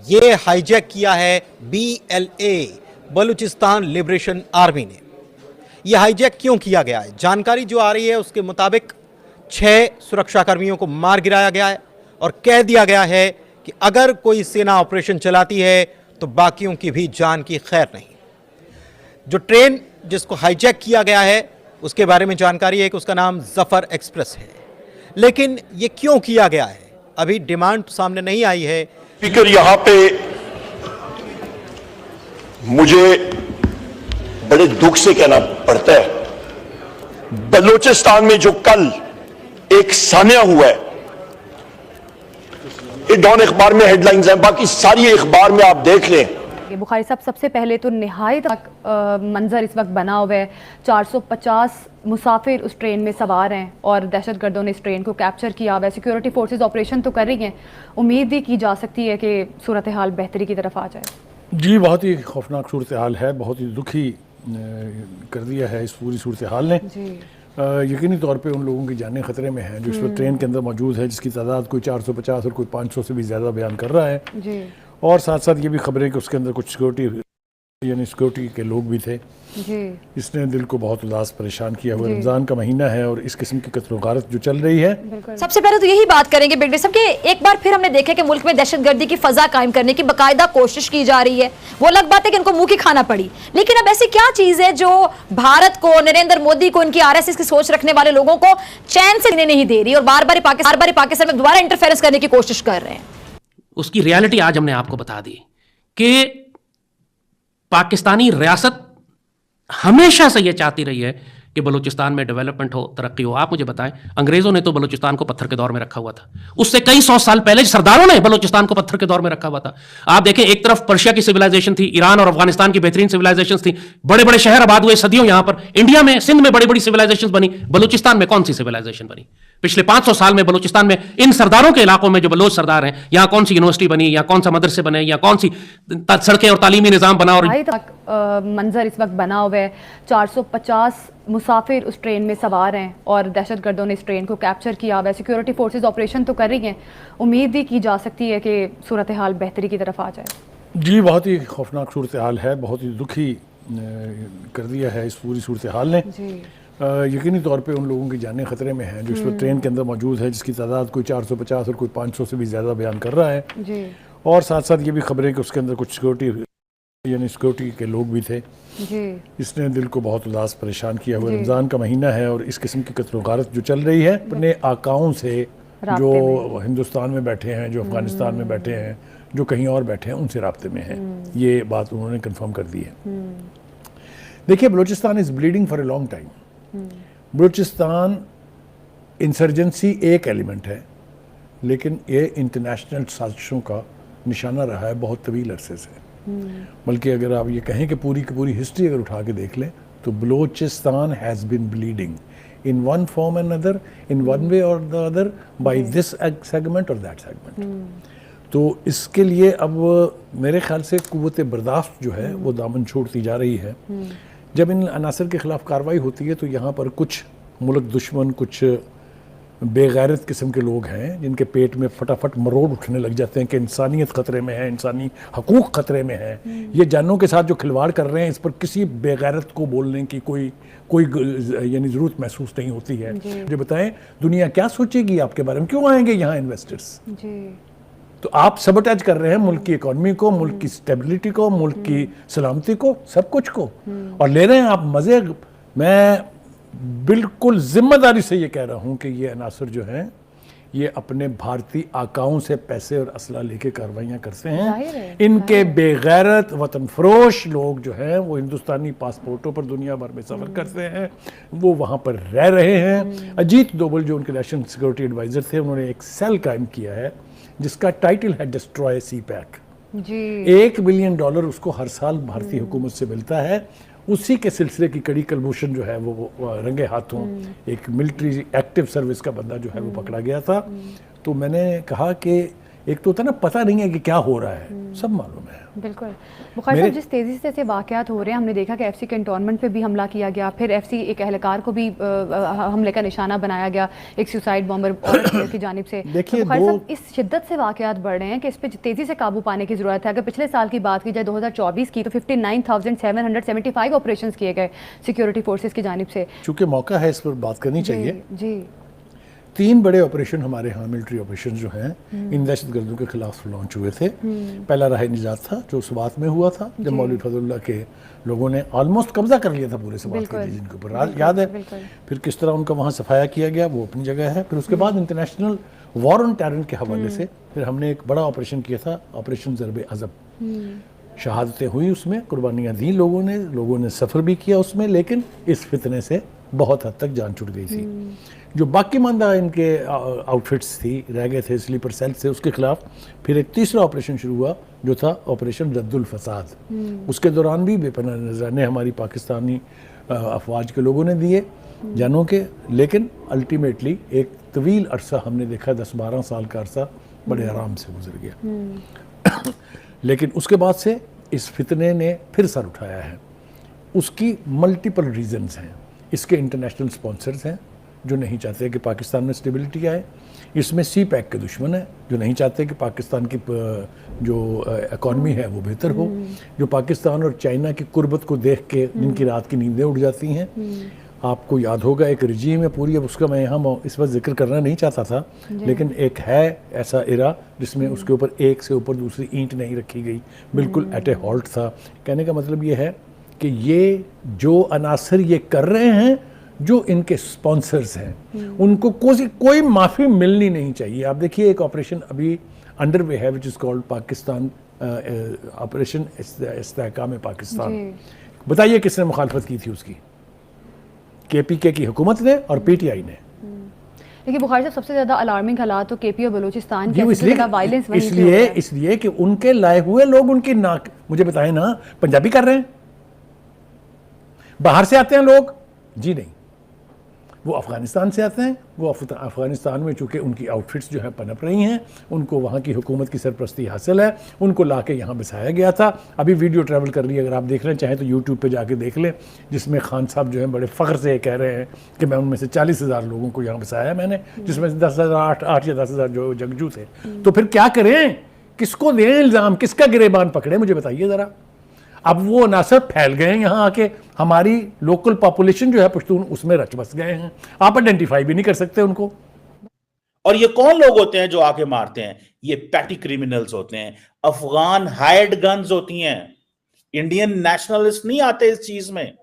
ये हाईजैक किया है BLA बलूचिस्तान लिबरेशन आर्मी ने। यह हाईजैक क्यों किया गया है? जानकारी जो आ रही है उसके मुताबिक 6 सुरक्षाकर्मियों को मार गिराया गया है और कह दिया गया है कि अगर कोई सेना ऑपरेशन चलाती है तो बाकियों की भी जान की खैर नहीं। जो ट्रेन जिसको हाईजैक किया गया है उसके बारे में जानकारी है कि उसका नाम जफर एक्सप्रेस है, लेकिन ये क्यों किया गया है अभी डिमांड तो सामने नहीं आई है। स्पीकर, यहां पे मुझे बड़े दुख से कहना पड़ता है, बलूचिस्तान में जो कल एक सान्या हुआ है, ये डॉन अखबार में हेडलाइंस हैं, बाकी सारी अखबार में आप देख लें। बुखारी साहब, सबसे पहले तो निहायत मंजर इस वक्त बना हुआ है। 450 मुसाफिर उस ट्रेन में सवार हैं और दहशतगर्दों ने इस ट्रेन को कैप्चर किया हुआ है। सिक्योरिटी फोर्सेस ऑपरेशन तो कर रही हैं, उम्मीद भी की जा सकती है कि सूरत हाल बेहतरी की तरफ आ जाए। जी, बहुत ही खौफनाक सूरत हाल है, बहुत ही दुखी कर दिया है इस पूरी सूरत हाल ने। यकीनी तौर पे उन लोगों की जानें खतरे में हैं जो इस वक्त ट्रेन के अंदर मौजूद है, जिसकी तादाद कोई 450 और कोई 500 से भी ज़्यादा बयान कर रहा है जी। और साथ साथ ये भी खबरें कि उसके अंदर कुछ सिक्योरिटी के लोग भी थे जी। इसने दिल को बहुत उदास परेशान किया हुआ। रमज़ान का महीना है और इस किस्म की कत्ल गारत जो चल रही है। सबसे पहले तो यही बात करेंगे बिगड़े साहब कि एक बार फिर हमने देखा कि मुल्क में दहशतगर्दी की फजा कायम करने की बाकायदा कोशिश की जा रही है। वो अलग बात है कि इनको मुंह की खाना पड़ी, लेकिन अब ऐसी क्या चीज है जो भारत को, नरेंद्र मोदी को, इनकी RSS की सोच रखने वाले लोगों को चैन से नहीं दे रही और बार बार पाकिस्तान में दोबारा इंटरफेरेंस करने की कोशिश कर रहे हैं? उसकी रियलिटी आज हमने आपको बता दी कि पाकिस्तानी रियासत हमेशा से यह चाहती रही है कि बलूचिस्तान में डेवलपमेंट हो, तरक्की हो। आप मुझे बताएं, अंग्रेजों ने तो बलूचिस्तान को पत्थर के दौर में रखा हुआ था, उससे कई 100 साल पहले सरदारों ने बलूचिस्तान को पत्थर के दौर में रखा हुआ था। आप देखें, एक तरफ पर्शिया की सिविलाइजेशन थी, ईरान और अफगानिस्तान की बेहतरीन सिविलाइजेशन थी, बड़े बड़े शहर आबाद हुए सदियों। यहां पर इंडिया में, सिंध में बड़ी बड़ी सिविलाइजेशन बनी, बलूचिस्तान में कौन सी सिविलाइजेशन बनी? पिछले 500 साल में बलूचिस्तान में इन सरदारों के इलाकों में जो बलोच सरदार हैं, यहां कौन सी यूनिवर्सिटी बनी, या कौन सा मदरसे बने, या कौन सी सड़कें और तालीमी निजाम बना? और मंजर इस वक्त बना हुआ है। 450 मुसाफिर उस ट्रेन में सवार हैं और दहशतगर्दों ने इस ट्रेन को कैप्चर किया हुआ है। सिक्योरिटी फोर्सेस ऑपरेशन तो कर रही हैं, उम्मीद भी की जा सकती है कि सूरत हाल बेहतरी की तरफ आ जाए। जी, बहुत ही खौफनाक सूरत हाल है, बहुत ही दुखी कर दिया है इस पूरी सूरत हाल ने। यकीनी तौर पे उन लोगों की जानें खतरे में हैं जो इस वक्त ट्रेन के अंदर मौजूद है, जिसकी तादाद कोई 450 और कोई 500 से भी ज़्यादा बयान कर रहा है जी। और साथ साथ ये भी खबरें कि उसके अंदर कुछ सिक्योरिटी के लोग भी थे जी। इसने दिल को बहुत उदास परेशान किया हुआ। रमज़ान का महीना है और इस किस्म की कत्ल गारत जो चल रही है अपने आकाओं से, जो हिंदुस्तान में बैठे हैं, जो अफगानिस्तान में बैठे हैं, जो कहीं और बैठे हैं, उनसे राब्ते में हैं। ये बात उन्होंने कंफर्म कर दी है। देखिए, Balochistan is bleeding for a long time. Balochistan insurgency एक एलिमेंट है, लेकिन ये इंटरनेशनल साजिशों का निशाना रहा है बहुत तवील अरसे से। बल्कि अगर आप ये कहें कि पूरी की पूरी हिस्ट्री अगर उठा के देख लें तो Balochistan has been bleeding in one form and other, in one way और the other, by this segment और दैट सेगमेंट। तो इसके लिए अब मेरे ख्याल से कुव्वत बर्दाश्त जो है वो दामन छोड़ती जा रही है। जब इन अनासर के खिलाफ कार्रवाई होती है तो यहाँ पर कुछ मुल्क दुश्मन, कुछ बेगैरत किस्म के लोग हैं जिनके पेट में फटाफट मरोड़ उठने लग जाते हैं कि इंसानियत ख़तरे में है, इंसानी हकूक़ ख़तरे में है। ये जानों के साथ जो खिलवाड़ कर रहे हैं, इस पर किसी बेगैरत को बोलने की कोई यानी ज़रूरत महसूस नहीं होती है। मुझे बताएं, दुनिया क्या सोचेगी आपके बारे में? क्यों आएंगे यहाँ इन्वेस्टर्स? तो आप सबोटेज कर रहे हैं मुल्क की इकॉनमी को, मुल्क की स्टेबिलिटी को, मुल्क की सलामती को, सब कुछ को, और ले रहे हैं आप मज़े। मैं बिल्कुल जिम्मेदारी से ये कह रहा हूँ कि ये अनासर जो हैं ये अपने भारतीय आकाओं से पैसे और असला लेके कार्रवाइयाँ करते हैं। इनके बेगैरत वतन फरोश लोग जो हैं वो हिंदुस्तानी पासपोर्टों पर दुनिया भर में सफ़र करते हैं, वो वहाँ पर रह रहे हैं। अजीत डोभाल जो उनके नेशनल सिक्योरिटी एडवाइज़र थे, उन्होंने एक सेल कायम किया है जिसका टाइटल है डिस्ट्रॉय CPAC। $1 बिलियन उसको हर साल भारतीय हुकूमत से मिलता है। उसी के सिलसिले की कड़ी कलभूषण जो है वो रंगे हाथों एक मिलिट्री एक्टिव सर्विस का बंदा जो है वो पकड़ा गया था। तो मैंने कहा कि एक तो होता ना, पता नहीं है कि क्या हो रहा है, सब मालूम है, बिल्कुल। बुखारी साहब, जिस तेज़ी से ऐसे वाक़यात हो रहे हैं, हमने देखा कि एफसी कैंटोनमेंट पे भी हमला किया गया, फिर एफसी एक एहलकार को भी हमले का निशाना बनाया गया एक सुसाइड बॉम्बर औरत की जानिब से। देखिए, तो बुखारी दो- साहब, इस शिद्दत से वाक़यात बढ़ रहे हैं कि इस पे तेज़ी से काबू पाने की ज़रूरत है। अगर पिछले साल की बात की जाए 2024 की, तो 59,775 ऑपरेशंस किए गए सिक्योरिटी फोर्सेस की जानिब से। चूंकि मौका है इस पर बात करनी चाहिए। जी 3 बड़े ऑपरेशन हमारे यहाँ मिलिट्री ऑपरेशन जो हैं इन दहशतगर्दों के खिलाफ लॉन्च हुए थे। पहला राह निजात था जो स्वात में हुआ था, जब मौलवी फजलुल्लाह के लोगों ने ऑलमोस्ट कब्जा कर लिया था पूरे स्वात के रीजन के ऊपर, याद है। फिर किस तरह उनका वहाँ सफाया किया गया वो अपनी जगह है। फिर उसके बाद इंटरनेशनल वॉर ऑन टेरर के हवाले से फिर हमने एक बड़ा ऑपरेशन किया था, ऑपरेशन ज़रब अज़ब। शहादतें हुई उसमें, कुर्बानियाँ दी लोगों ने सफ़र भी किया उसमें, लेकिन इस फितने से बहुत हद तक जान छूट गई थी। जो बाकी मानदा इनके आउटफिट्स थी रह गए थे स्लीपर सेल से, उसके खिलाफ फिर एक तीसरा ऑपरेशन शुरू हुआ जो था ऑपरेशन रद्दुल फसाद। उसके दौरान भी बेपनाह नजराने हमारी पाकिस्तानी अफवाज के लोगों ने दिए जानों के, लेकिन अल्टीमेटली एक तवील अरसा हमने देखा, 10-12 साल का अरसा बड़े आराम से गुजर गया। लेकिन उसके बाद से इस फितने ने फिर सर उठाया है। उसकी मल्टीपल रीजंस हैं। इसके इंटरनेशनल स्पॉन्सर्स हैं जो नहीं चाहते कि पाकिस्तान में स्टेबिलिटी आए। इसमें सी पैक के दुश्मन हैं जो नहीं चाहते कि पाकिस्तान की जो इकॉनमी है वो बेहतर हो, जो पाकिस्तान और चाइना की कुर्बत को देख के जिनकी रात की नींदें उड़ जाती हैं। आपको याद होगा एक रजीम है पूरी, अब उसका मैं यहाँ इस वक्त जिक्र करना नहीं चाहता था, लेकिन एक है ऐसा इरा जिसमें उसके ऊपर एक से ऊपर दूसरी ईंट नहीं रखी गई, बिल्कुल एट ए हॉल्ट था। कहने का मतलब ये है कि ये जो अनासर ये कर रहे हैं, जो इनके स्पॉन्सर्स हैं, उनको कोई माफ़ी मिलनी नहीं चाहिए। आप देखिए एक ऑपरेशन अभी अंडर वे है which is called Pakistan operation Istehkam Pakistan. बताइए किसने मुखालफत की थी उसकी? केपीके की हुकूमत ने और पीटीआई ने। देखिए बुखारी साहब, सबसे ज़्यादा अलार्मिंग हालात तो केपी और बलूचिस्तान के, इसलिए कि उनके लाए हुए लोग उनकी नाक, मुझे बताएं ना, पंजाबी कर रहे हैं, बाहर से आते हैं लोग? जी नहीं, वो अफ़गानिस्तान से आते हैं। वो अफ़गानिस्तान में चूँकि उनकी आउटफिट्स जो है पनप रही हैं, उनको वहाँ की हुकूमत की सरपरस्ती हासिल है, उनको ला के यहाँ बसाया गया था। अभी वीडियो ट्रैवल कर रही है, अगर आप देख रहे हैं चाहें तो यूट्यूब पे जाके देख लें, जिसमें खान साहब जो है बड़े फ़ख्र से कह रहे हैं कि मैं उनमें से 40,000 लोगों को यहाँ बसाया मैंने, जिसमें से 10,000 8 या 10,000 जो जंगजू थे। तो फिर क्या करें, किसको दें इल्ज़ाम, किसका गिरेबान पकड़े, मुझे बताइए ज़रा। अब वो अनासर फैल गए हैं यहाँ आके, हमारी लोकल पॉपुलेशन जो है पश्तून उसमें रच बस गए हैं, आप आइडेंटिफाई भी नहीं कर सकते उनको। और ये कौन लोग होते हैं जो आके मारते हैं? ये पैटी क्रिमिनल्स होते हैं, अफगान हायर्ड गन्स होती हैं। इंडियन नेशनलिस्ट नहीं आते इस चीज में।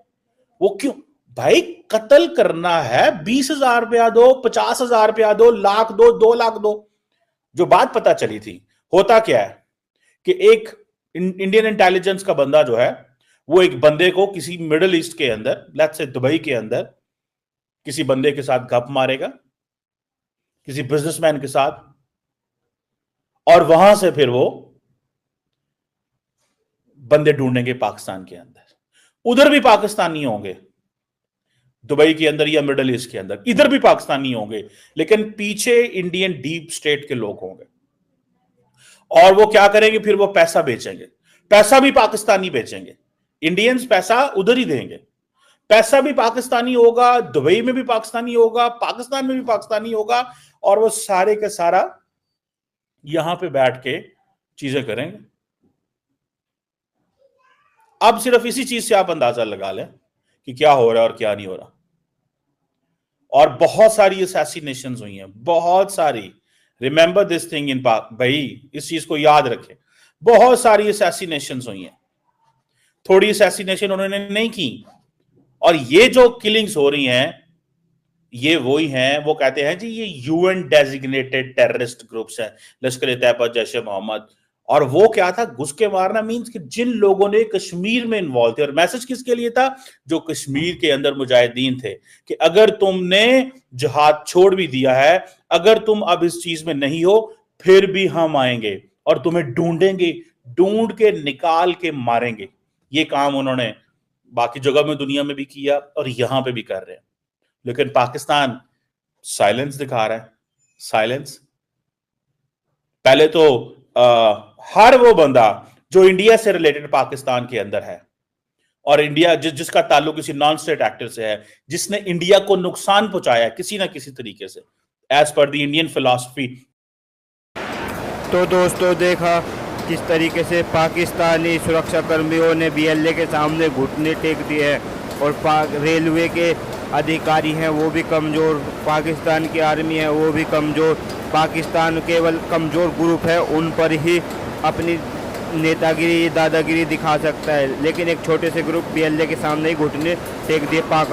वो क्यों भाई? कत्ल करना है, 20,000 रुपया दो, 50,000 रुपया दो, लाख दो, 2 लाख दो। जो बात पता चली थी, होता क्या है कि एक इंडियन इंटेलिजेंस का बंदा जो है वो एक बंदे को किसी मिडिल ईस्ट के अंदर, लेट्स से दुबई के अंदर, किसी बंदे के साथ गप मारेगा, किसी बिजनेसमैन के साथ, और वहां से फिर वो बंदे ढूंढेंगे पाकिस्तान के अंदर। उधर भी पाकिस्तानी होंगे, दुबई के अंदर या मिडिल ईस्ट के अंदर, इधर भी पाकिस्तानी होंगे, लेकिन पीछे इंडियन डीप स्टेट के लोग होंगे। और वो क्या करेंगे? फिर वो पैसा बेचेंगे, पैसा भी पाकिस्तानी बेचेंगे। इंडियंस पैसा उधर ही देंगे, पैसा भी पाकिस्तानी होगा, दुबई में भी पाकिस्तानी होगा, पाकिस्तान में भी पाकिस्तानी होगा, और वो सारे के सारा यहां पे बैठ के चीजें करेंगे। अब सिर्फ इसी चीज से आप अंदाजा लगा लें कि क्या हो रहा है और क्या नहीं हो रहा। और बहुत सारी असैसिनेशंस हुई हैं, बहुत सारी। रिमेंबर दिस थिंग इन पाक, भाई इस चीज को याद रखें, बहुत सारी असैसिनेशंस हुई हैं। थोड़ी असैसिनेशन उन्होंने नहीं की। और ये जो किलिंग्स हो रही हैं, ये वही हैं, वो कहते हैं जी ये यूएन डेजिग्नेटेड टेररिस्ट ग्रुप्स हैं, लश्कर ए तैयबा, जैश ए मोहम्मद। और वो क्या था? घुस के मारना मीन्स कि जिन लोगों ने कश्मीर में इन्वॉल्व थे। और मैसेज किसके लिए था? जो कश्मीर के अंदर मुजाहिदीन थे, कि अगर तुमने जिहाद छोड़ भी दिया है, अगर तुम अब इस चीज में नहीं हो, फिर भी हम आएंगे और तुम्हें ढूंढेंगे, ढूंढ के निकाल के मारेंगे। ये काम उन्होंने बाकी जगह में दुनिया में भी किया और यहां पे भी कर रहे हैं। लेकिन पाकिस्तान साइलेंस दिखा रहा है, साइलेंस। पहले तो हर वो बंदा जो इंडिया से रिलेटेड पाकिस्तान के अंदर है, और इंडिया जिसका ताल्लुक किसी नॉन स्टेट एक्टर से है, जिसने इंडिया को नुकसान पहुंचाया किसी ना किसी तरीके से, as per the Indian philosophy. तो दोस्तों देखा किस तरीके से पाकिस्तानी सुरक्षा कर्मियों ने BLA के सामने घुटने टेक दिए हैं, और रेलवे के अधिकारी हैं वो भी कमज़ोर, पाकिस्तान की आर्मी है वो भी कमज़ोर। पाकिस्तान केवल कमज़ोर ग्रुप है, उन पर ही अपनी नेतागिरी दादागिरी दिखा सकता है, लेकिन एक छोटे से ग्रुप BLA के सामने ही घुटने टेक दिए पाक